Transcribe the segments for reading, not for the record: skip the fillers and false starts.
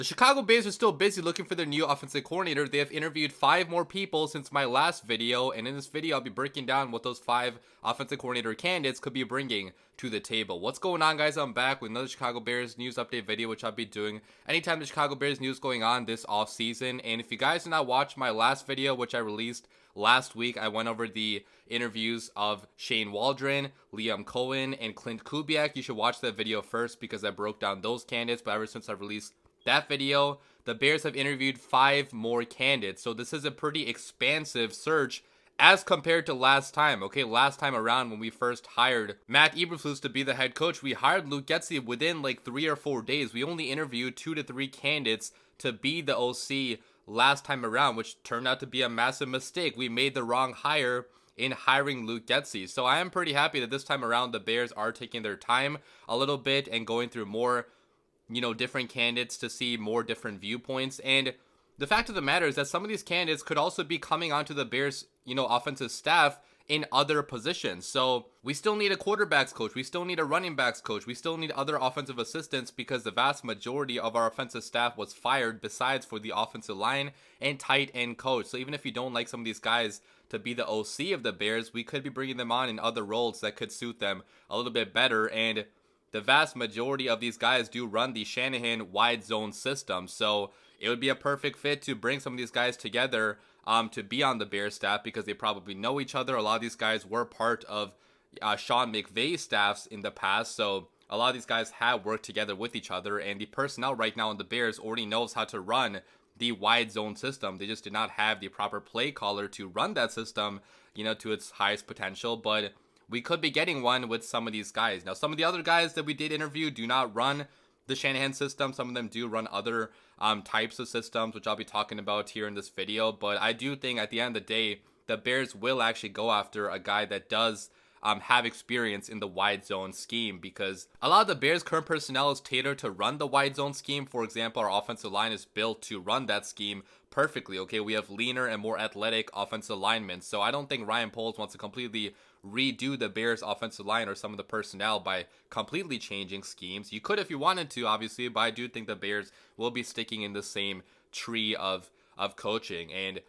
The Chicago Bears are still busy looking for their new offensive coordinator. They have interviewed 5 more people since my last video, and in this video I'll be breaking down what those 5 offensive coordinator candidates could be bringing to the table. What's going on, guys? I'm back with another Chicago Bears news update video, which I'll be doing anytime the Chicago Bears news going on this offseason. And if you guys did not watch my last video, which I released last week, I went over the interviews of Shane Waldron, Liam Cohen, and Kliff Kingsbury. You should watch that video first because I broke down those candidates, but ever since I released that video, the Bears have interviewed 5 more candidates. So this is a pretty expansive search as compared to last time. Okay, last time around when we first hired Matt Eberflus to be the head coach, we hired Luke Getsy within like 3 or 4 days. We only interviewed 2 to 3 candidates to be the OC last time around, which turned out to be a massive mistake. We made the wrong hire in hiring Luke Getsy. So I am pretty happy that this time around the Bears are taking their time a little bit and going through more different candidates to see more different viewpoints. And the fact of the matter is that some of these candidates could also be coming onto the Bears, offensive staff in other positions. So we still need a quarterbacks coach. We still need a running backs coach. We still need other offensive assistants because the vast majority of our offensive staff was fired besides for the offensive line and tight end coach. So even if you don't like some of these guys to be the OC of the Bears, we could be bringing them on in other roles that could suit them a little bit better. And the vast majority of these guys do run the Shanahan wide zone system. So it would be a perfect fit to bring some of these guys together to be on the Bears staff because they probably know each other. A lot of these guys were part of Sean McVay's staffs in the past. So a lot of these guys have worked together with each other. And the personnel right now on the Bears already knows how to run the wide zone system. They just did not have the proper play caller to run that system, to its highest potential. But we could be getting one with some of these guys. Now, some of the other guys that we did interview do not run the Shanahan system. Some of them do run other types of systems, which I'll be talking about here in this video. But I do think at the end of the day, the Bears will actually go after a guy that does have experience in the wide zone scheme, because a lot of the Bears' current personnel is tailored to run the wide zone scheme. For example, our offensive line is built to run that scheme perfectly. Okay, we have leaner and more athletic offensive linemen. So I don't think Ryan Poles wants to completely redo the Bears offensive line or some of the personnel by completely changing schemes. You could if you wanted to, obviously, but I do think the Bears will be sticking in the same tree of coaching. And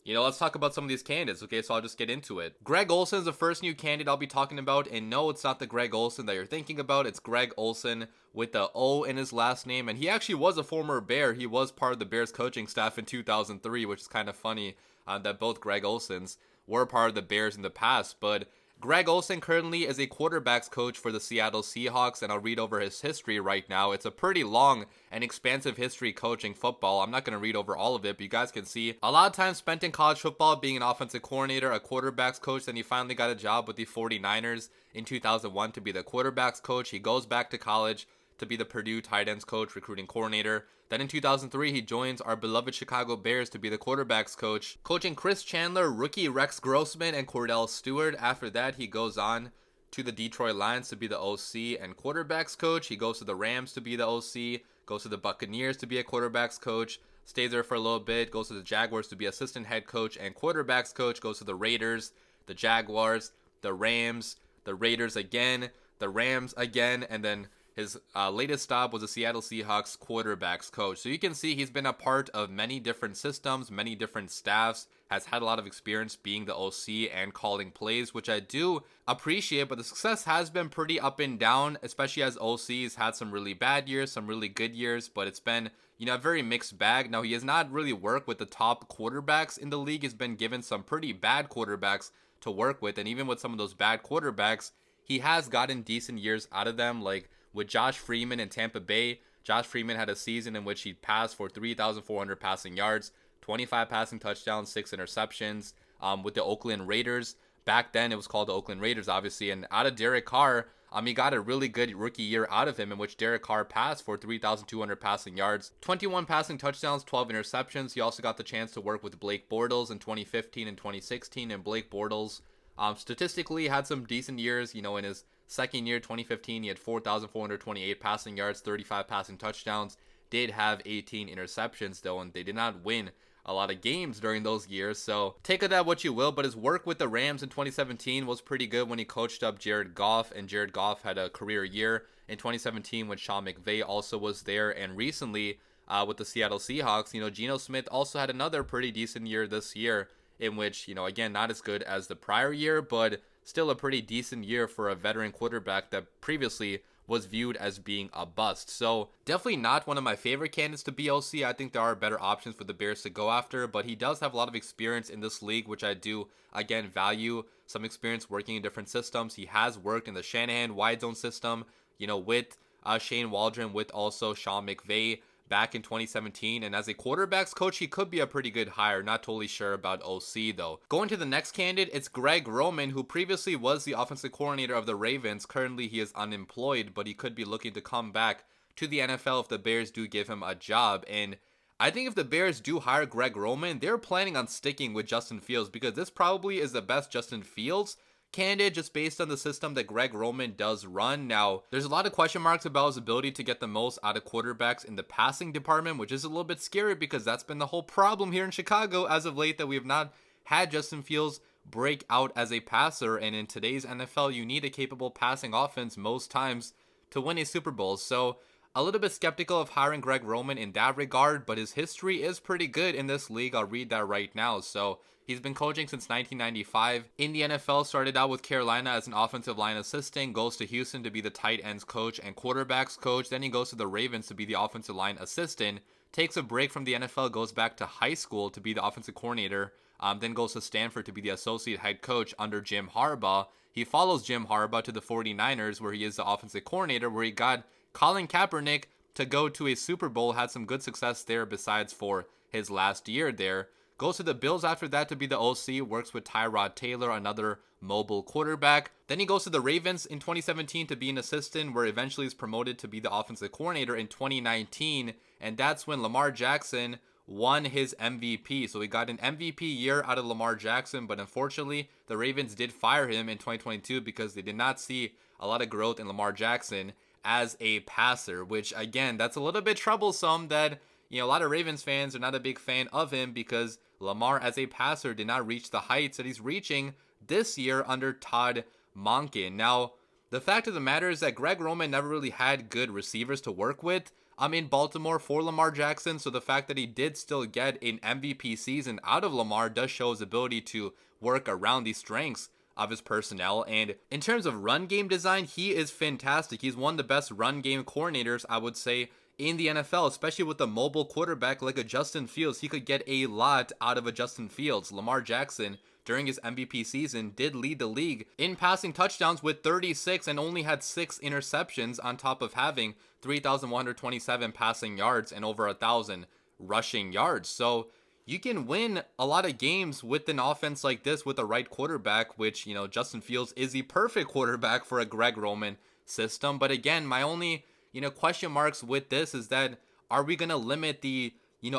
let's talk about some of these candidates. Okay, so I'll just get into it. Greg Olsen is the first new candidate I'll be talking about. And no, it's not the Greg Olsen that you're thinking about. It's Greg Olsen with the O in his last name. And he actually was a former Bear. He was part of the Bears coaching staff in 2003, which is kind of funny that both Greg Olsens were part of the Bears in the past. But Greg Olsen currently is a quarterbacks coach for the Seattle Seahawks, and I'll read over his history right now. It's a pretty long and expansive history coaching football. I'm not going to read over all of it, but you guys can see a lot of time spent in college football being an offensive coordinator, a quarterbacks coach. Then he finally got a job with the 49ers in 2001 to be the quarterbacks coach. He goes back to college to be the Purdue tight ends coach, recruiting coordinator. Then in 2003, he joins our beloved Chicago Bears to be the quarterbacks coach, coaching Chris Chandler, rookie Rex Grossman, and Cordell Stewart. After that, he goes on to the Detroit Lions to be the OC and quarterbacks coach. He goes to the Rams to be the OC, goes to the Buccaneers to be a quarterbacks coach, stays there for a little bit, goes to the Jaguars to be assistant head coach and quarterbacks coach, goes to the Raiders, the Jaguars, the Rams, the Raiders again, the Rams again, and then his latest stop was the Seattle Seahawks quarterbacks coach. So you can see he's been a part of many different systems, many different staffs, has had a lot of experience being the OC and calling plays, which I do appreciate, but the success has been pretty up and down, especially as OC's had some really bad years, some really good years, but it's been, a very mixed bag. Now, he has not really worked with the top quarterbacks in the league. He's been given some pretty bad quarterbacks to work with, and even with some of those bad quarterbacks, he has gotten decent years out of them, like with Josh Freeman in Tampa Bay. Josh Freeman had a season in which he passed for 3,400 passing yards, 25 passing touchdowns, 6 interceptions. With the Oakland Raiders, back then it was called the Oakland Raiders, obviously. And out of Derek Carr, he got a really good rookie year out of him in which Derek Carr passed for 3,200 passing yards, 21 passing touchdowns, 12 interceptions. He also got the chance to work with Blake Bortles in 2015 and 2016. And Blake Bortles statistically had some decent years, in his second year, 2015, he had 4,428 passing yards, 35 passing touchdowns, did have 18 interceptions though, and they did not win a lot of games during those years. So take of that what you will, but his work with the Rams in 2017 was pretty good when he coached up Jared Goff, and Jared Goff had a career year in 2017 when Sean McVay also was there. And recently, with the Seattle Seahawks. Geno Smith also had another pretty decent year this year, in which, again, not as good as the prior year, but still a pretty decent year for a veteran quarterback that previously was viewed as being a bust. So definitely not one of my favorite candidates to be OC. I think there are better options for the Bears to go after, but he does have a lot of experience in this league, which I do, again, value. Some experience working in different systems. He has worked in the Shanahan wide zone system, with Shane Waldron, with also Sean McVay back in 2017, and as a quarterbacks coach, he could be a pretty good hire. Not totally sure about OC though. Going to the next candidate, it's Greg Roman, who previously was the offensive coordinator of the Ravens. Currently, he is unemployed, but he could be looking to come back to the NFL if the Bears do give him a job. And I think if the Bears do hire Greg Roman, they're planning on sticking with Justin Fields, because this probably is the best Justin Fields candidate just based on the system that Greg Roman does run. Now, there's a lot of question marks about his ability to get the most out of quarterbacks in the passing department, which is a little bit scary because that's been the whole problem here in Chicago as of late, that we have not had Justin Fields break out as a passer. And in today's NFL, you need a capable passing offense most times to win a Super Bowl. So a little bit skeptical of hiring Greg Roman in that regard, but his history is pretty good in this league. I'll read that right now. So he's been coaching since 1995. In the NFL, started out with Carolina as an offensive line assistant, goes to Houston to be the tight ends coach and quarterbacks coach. Then he goes to the Ravens to be the offensive line assistant, takes a break from the NFL, goes back to high school to be the offensive coordinator, then goes to Stanford to be the associate head coach under Jim Harbaugh. He follows Jim Harbaugh to the 49ers, where he is the offensive coordinator, where he got Colin Kaepernick to go to a Super Bowl, had some good success there besides for his last year there. Goes to the Bills after that to be the OC, works with Tyrod Taylor, another mobile quarterback. Then he goes to the Ravens in 2017 to be an assistant, where eventually is promoted to be the offensive coordinator in 2019, and that's when Lamar Jackson won his MVP. So he got an MVP year out of Lamar Jackson, but unfortunately, the Ravens did fire him in 2022 because they did not see a lot of growth in Lamar Jackson as a passer, which again, that's a little bit troublesome that, a lot of Ravens fans are not a big fan of him because Lamar as a passer did not reach the heights that he's reaching this year under Todd Monken. Now, the fact of the matter is that Greg Roman never really had good receivers to work with. I'm in Baltimore for Lamar Jackson, so the fact that he did still get an MVP season out of Lamar does show his ability to work around the strengths of his personnel. And in terms of run game design, he is fantastic. He's one of the best run game coordinators, I would say, in the NFL, especially with a mobile quarterback like a Justin Fields. He could get a lot out of a Justin Fields. Lamar Jackson, during his MVP season, did lead the league in passing touchdowns with 36 and only had 6 interceptions, on top of having 3,127 passing yards and over 1,000 rushing yards. So you can win a lot of games with an offense like this with the right quarterback, which, Justin Fields is the perfect quarterback for a Greg Roman system. But again, my only, question marks with this is that, are we going to limit the,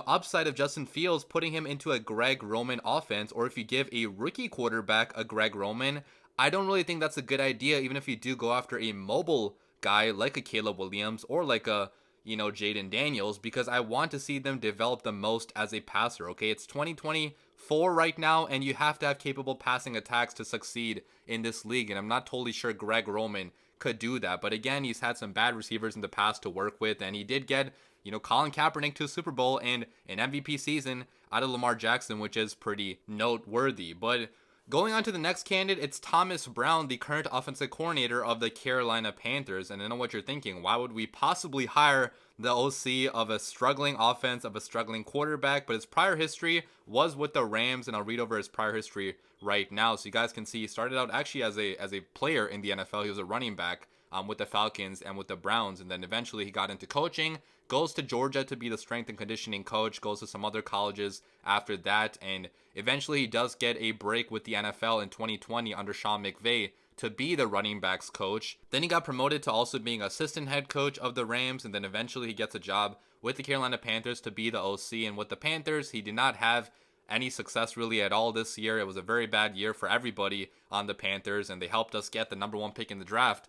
upside of Justin Fields, putting him into a Greg Roman offense? Or if you give a rookie quarterback a Greg Roman, I don't really think that's a good idea, even if you do go after a mobile guy like a Caleb Williams or like a, Jaden Daniels, because I want to see them develop the most as a passer. Okay, it's 2024 right now, and you have to have capable passing attacks to succeed in this league, and I'm not totally sure Greg Roman could do that. But again, he's had some bad receivers in the past to work with, and he did get, Colin Kaepernick to a Super Bowl and an MVP season out of Lamar Jackson, which is pretty noteworthy. But going on to the next candidate, it's Thomas Brown, the current offensive coordinator of the Carolina Panthers. And I know what you're thinking. Why would we possibly hire the OC of a struggling offense, of a struggling quarterback? But his prior history was with the Rams, and I'll read over his prior history right now so you guys can see. He started out actually as a player in the NFL. He was a running back with the Falcons and with the Browns, and then eventually he got into coaching, goes to Georgia to be the strength and conditioning coach, goes to some other colleges after that, and eventually he does get a break with the NFL in 2020 under Sean McVay to be the running backs coach. Then he got promoted to also being assistant head coach of the Rams, and then eventually he gets a job with the Carolina Panthers to be the OC. And with the Panthers, he did not have any success really at all this year. It was a very bad year for everybody on the Panthers, and they helped us get the number 1 pick in the draft,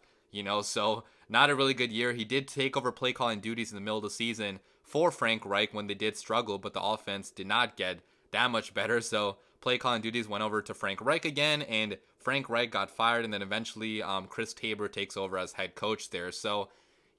so not a really good year. He did take over play calling duties in the middle of the season for Frank Reich when they did struggle, but the offense did not get that much better. So play calling duties went over to Frank Reich again, and Frank Reich got fired, and then eventually Chris Tabor takes over as head coach there. So,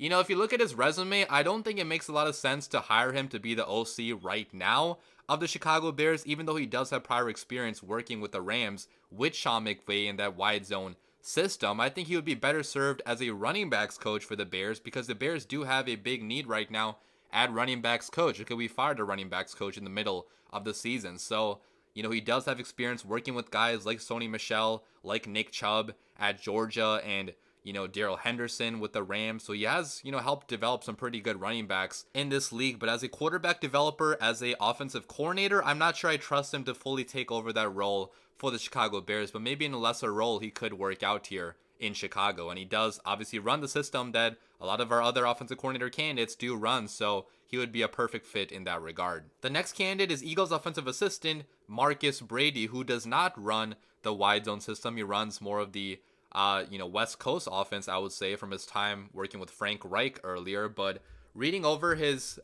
You know, if you look at his resume, I don't think it makes a lot of sense to hire him to be the OC right now of the Chicago Bears, even though he does have prior experience working with the Rams with Sean McVay in that wide zone system. I think he would be better served as a running backs coach for the Bears, because the Bears do have a big need right now at running backs coach, because we fired a running backs coach in the middle of the season. So, you know, he does have experience working with guys like Sony Michel, like Nick Chubb at Georgia, and, you know, Darrell Henderson with the Rams. So he has, you know, helped develop some pretty good running backs in this league. But as a quarterback developer, as a offensive coordinator, I'm not sure I trust him to fully take over that role for the Chicago Bears. But maybe in a lesser role, he could work out here in Chicago. And he does obviously run the system that a lot of our other offensive coordinator candidates do run. So he would be a perfect fit in that regard. The next candidate is Eagles offensive assistant Marcus Brady, who does not run the wide zone system. He runs more of the West Coast offense, I would say, from his time working with Frank Reich earlier. But reading over his,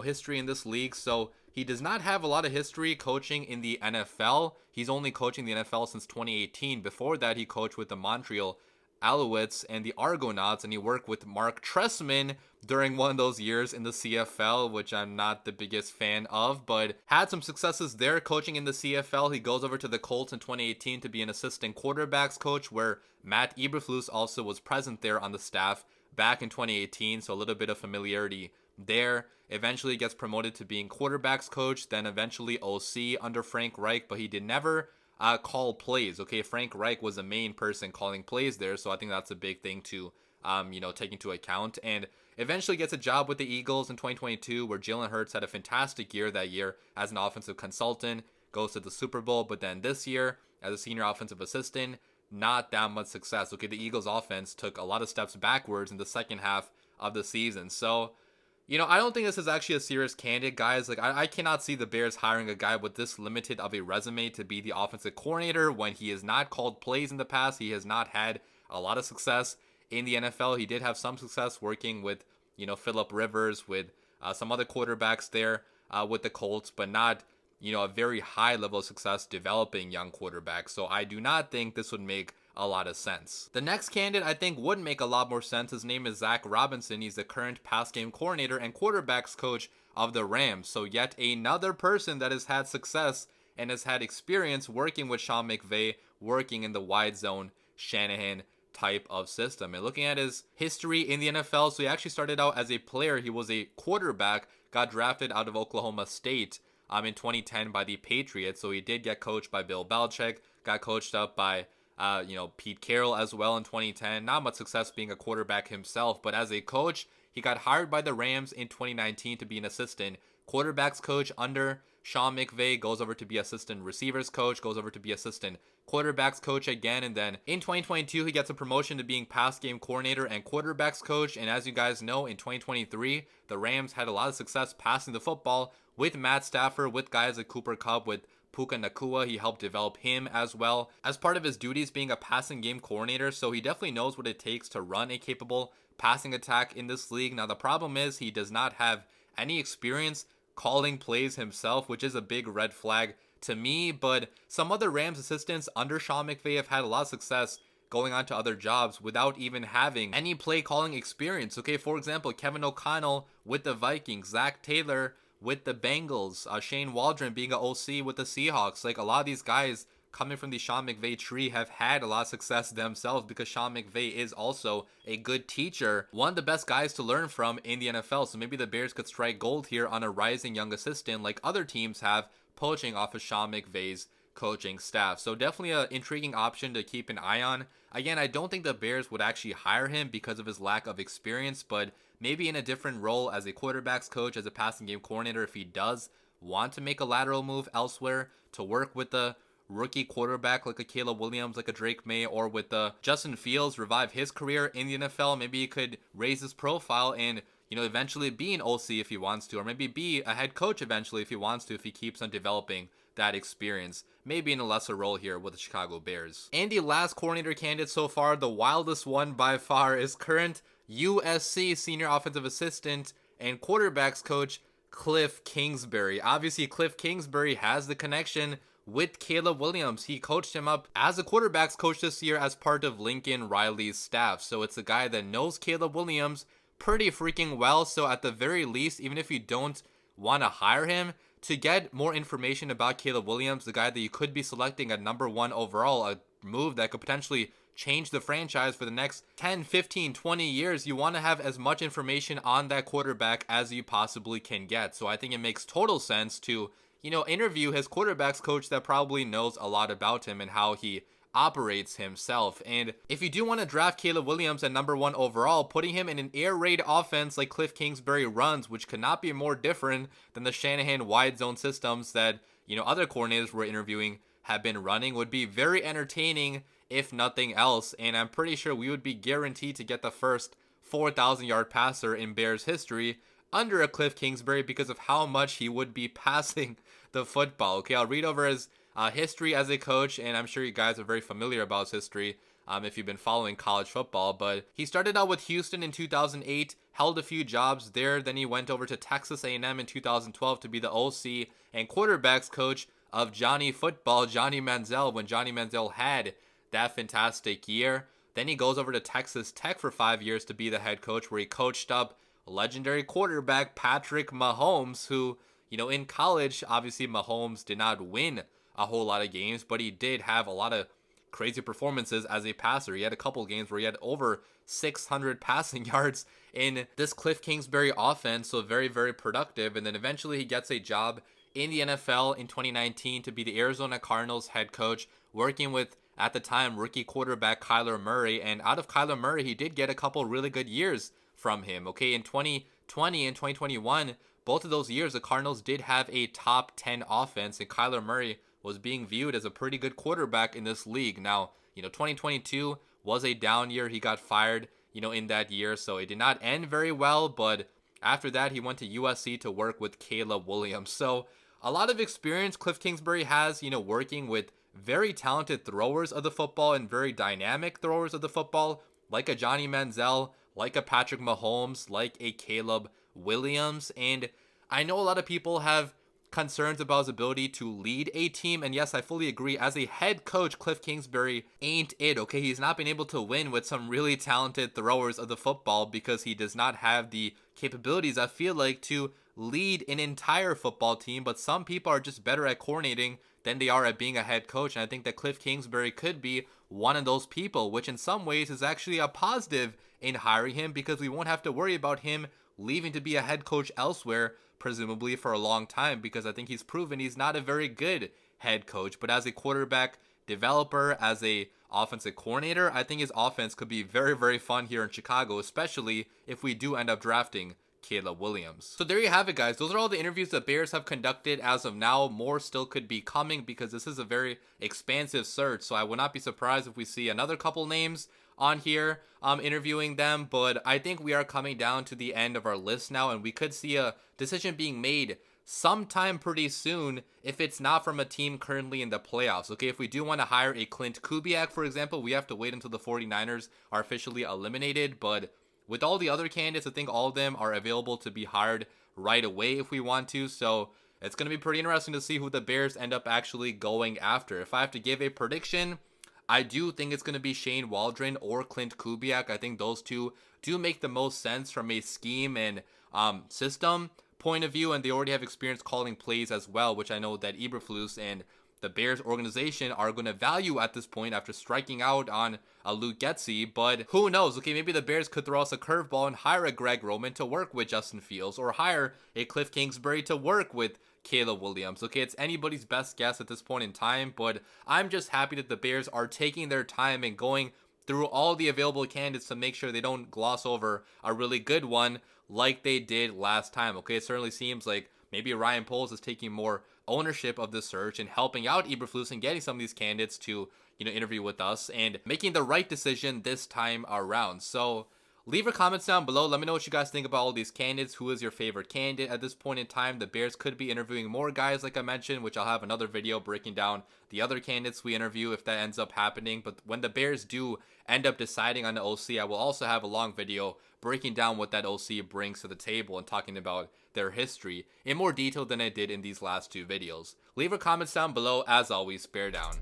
history in this league, so he does not have a lot of history coaching in the NFL. He's only coaching the NFL since 2018. Before that, he coached with the Montreal Alouettes and the Argonauts, and he worked with Mark Trestman during one of those years in the CFL, which I'm not the biggest fan of, but had some successes there coaching in the CFL. He goes over to the Colts in 2018 to be an assistant quarterbacks coach, where Matt Eberflus also was present there on the staff back in 2018, so a little bit of familiarity there. Eventually gets promoted to being quarterbacks coach, then eventually OC under Frank Reich, but he did never call plays. Okay, Frank Reich was the main person calling plays there, so I think that's a big thing to take into account. And eventually gets a job with the Eagles in 2022, where Jalen Hurts had a fantastic year that year as an offensive consultant, goes to the Super Bowl. But then this year, as a senior offensive assistant, not that much success. Okay, the Eagles offense took a lot of steps backwards in the second half of the season. So, I don't think this is actually a serious candidate, guys. Like, I cannot see the Bears hiring a guy with this limited of a resume to be the offensive coordinator when he has not called plays in the past. He has not had a lot of success in the NFL. He did have some success working with, Phillip Rivers, with some other quarterbacks there with the Colts, but not, a very high level of success developing young quarterbacks. So I do not think this would make a lot of sense. The next candidate I think would make a lot more sense. His name is Zach Robinson. He's the current pass game coordinator and quarterbacks coach of the Rams. So yet another person that has had success and has had experience working with Sean McVay, working in the wide zone Shanahan type of system. And looking at his history in the NFL, so he actually started out as a player. He was a quarterback, got drafted out of Oklahoma State in 2010 by the Patriots. So he did get coached by Bill Belichick, got coached up by Pete Carroll as well in 2010. Not much success being a quarterback himself, but as a coach, he got hired by the Rams in 2019 to be an assistant quarterbacks coach under Sean McVay, goes over to be assistant receivers coach, goes over to be assistant quarterbacks coach again, and then in 2022 he gets a promotion to being pass game coordinator and quarterbacks coach. And as you guys know, in 2023 the Rams had a lot of success passing the football with Matt Stafford, with guys like Cooper Kupp, with Puka Nacua. He helped develop him as well as part of his duties being a passing game coordinator, so he definitely knows what it takes to run a capable passing attack in this league. Now the problem is he does not have any experience calling plays himself, which is a big red flag to me. But some other Rams assistants under Sean McVay have had a lot of success going on to other jobs without even having any play calling experience. Okay, for example, Kevin O'Connell with the Vikings, Zach Taylor with the Bengals, Shane Waldron being an OC with the Seahawks. Like, a lot of these guys coming from the Sean McVay tree have had a lot of success themselves, because Sean McVay is also a good teacher, one of the best guys to learn from in the NFL. So maybe the Bears could strike gold here on a rising young assistant like other teams have, poaching off of Sean McVay's coaching staff. So definitely an intriguing option to keep an eye on. Again, I don't think the Bears would actually hire him because of his lack of experience, but maybe in a different role as a quarterbacks coach, as a passing game coordinator, if he does want to make a lateral move elsewhere to work with the rookie quarterback like a Caleb Williams, like a Drake May, or with the Justin Fields, revive his career in the NFL. Maybe he could raise his profile and eventually be an OC if he wants to, or maybe be a head coach eventually if he wants to, if he keeps on developing that experience, maybe in a lesser role here with the Chicago Bears. And the last coordinator candidate so far, the wildest one by far, is current USC senior offensive assistant and quarterbacks coach Kliff Kingsbury. Obviously, Kliff Kingsbury has the connection with Caleb Williams. He coached him up as a quarterbacks coach this year as part of Lincoln Riley's staff. So it's a guy that knows Caleb Williams pretty freaking well. So at the very least, even if you don't want to hire him, to get more information about Caleb Williams, the guy that you could be selecting at number 1 overall, a move that could potentially change the franchise for the next 10, 15, 20 years, you want to have as much information on that quarterback as you possibly can get. So I think it makes total sense to, interview his quarterback's coach that probably knows a lot about him and how he operates himself. And if you do want to draft Caleb Williams at number 1 overall, putting him in an air raid offense like Kliff Kingsbury runs, which could not be more different than the Shanahan wide zone systems that, other coordinators we're interviewing have been running, would be very entertaining if nothing else. And I'm pretty sure we would be guaranteed to get the first 4,000-yard passer in Bears history under a Kliff Kingsbury because of how much he would be passing the football. Okay, I'll read over his history as a coach, and I'm sure you guys are very familiar about his history if you've been following college football. But he started out with Houston in 2008, held a few jobs there. Then he went over to Texas A&M in 2012 to be the OC and quarterbacks coach of Johnny Manziel, when Johnny Manziel had that fantastic year. Then he goes over to Texas Tech for 5 years to be the head coach, where he coached up legendary quarterback Patrick Mahomes, who, in college, obviously Mahomes did not win a whole lot of games, but he did have a lot of crazy performances as a passer. He had a couple games where he had over 600 passing yards in this Kliff Kingsbury offense, so very, very productive. And then eventually he gets a job in the NFL in 2019 to be the Arizona Cardinals head coach, working with, at the time, rookie quarterback Kyler Murray. And out of Kyler Murray, he did get a couple really good years from him. Okay, in 2020 and 2021, both of those years, the Cardinals did have a top 10 offense, and Kyler Murray was being viewed as a pretty good quarterback in this league. Now, 2022 was a down year. He got fired, in that year, so it did not end very well. But after that, he went to USC to work with Caleb Williams. So a lot of experience Kliff Kingsbury has, working with very talented throwers of the football and very dynamic throwers of the football, like a Johnny Manziel, like a Patrick Mahomes, like a Caleb Williams. And I know a lot of people have concerns about his ability to lead a team, and yes, I fully agree. As a head coach, Kliff Kingsbury ain't it. Okay, he's not been able to win with some really talented throwers of the football because he does not have the capabilities, I feel like, to lead an entire football team. But some people are just better at coordinating than they are at being a head coach, and I think that Kliff Kingsbury could be one of those people, which in some ways is actually a positive in hiring him, because we won't have to worry about him leaving to be a head coach elsewhere, presumably for a long time, because I think he's proven he's not a very good head coach. But as a quarterback developer, as a offensive coordinator, I think his offense could be very, very fun here in Chicago, especially if we do end up drafting Caleb Williams. So there you have it, guys. Those are all the interviews the Bears have conducted as of now. More still could be coming because this is a very expansive search, so I would not be surprised if we see another couple names on here interviewing them. But I think we are coming down to the end of our list now, and we could see a decision being made sometime pretty soon if it's not from a team currently in the playoffs. Okay, if we do want to hire a Klint Kubiak, for example, we have to wait until the 49ers are officially eliminated. But with all the other candidates, I think all of them are available to be hired right away if we want to. So it's going to be pretty interesting to see who the Bears end up actually going after. If I have to give a prediction, I do think it's going to be Shane Waldron or Klint Kubiak. I think those two do make the most sense from a scheme and system point of view, and they already have experience calling plays as well, which I know that Eberflus and the Bears organization are going to value at this point after striking out on a Luke Getsy. But who knows? Okay, maybe the Bears could throw us a curveball and hire a Greg Roman to work with Justin Fields, or hire a Kliff Kingsbury to work with Caleb Williams. Okay, it's anybody's best guess at this point in time, but I'm just happy that the Bears are taking their time and going through all the available candidates to make sure they don't gloss over a really good one like they did last time. Okay, it certainly seems like maybe Ryan Poles is taking more ownership of the search and helping out Eberflus and getting some of these candidates to, interview with us and making the right decision this time around. So leave your comments down below. Let me know what you guys think about all these candidates. Who is your favorite candidate at this point in time? The Bears could be interviewing more guys, like I mentioned, which I'll have another video breaking down the other candidates we interview if that ends up happening. But when the Bears do end up deciding on the OC, I will also have a long video breaking down what that OC brings to the table and talking about their history in more detail than I did in these last two videos. Leave your comments down below. As always, bear down.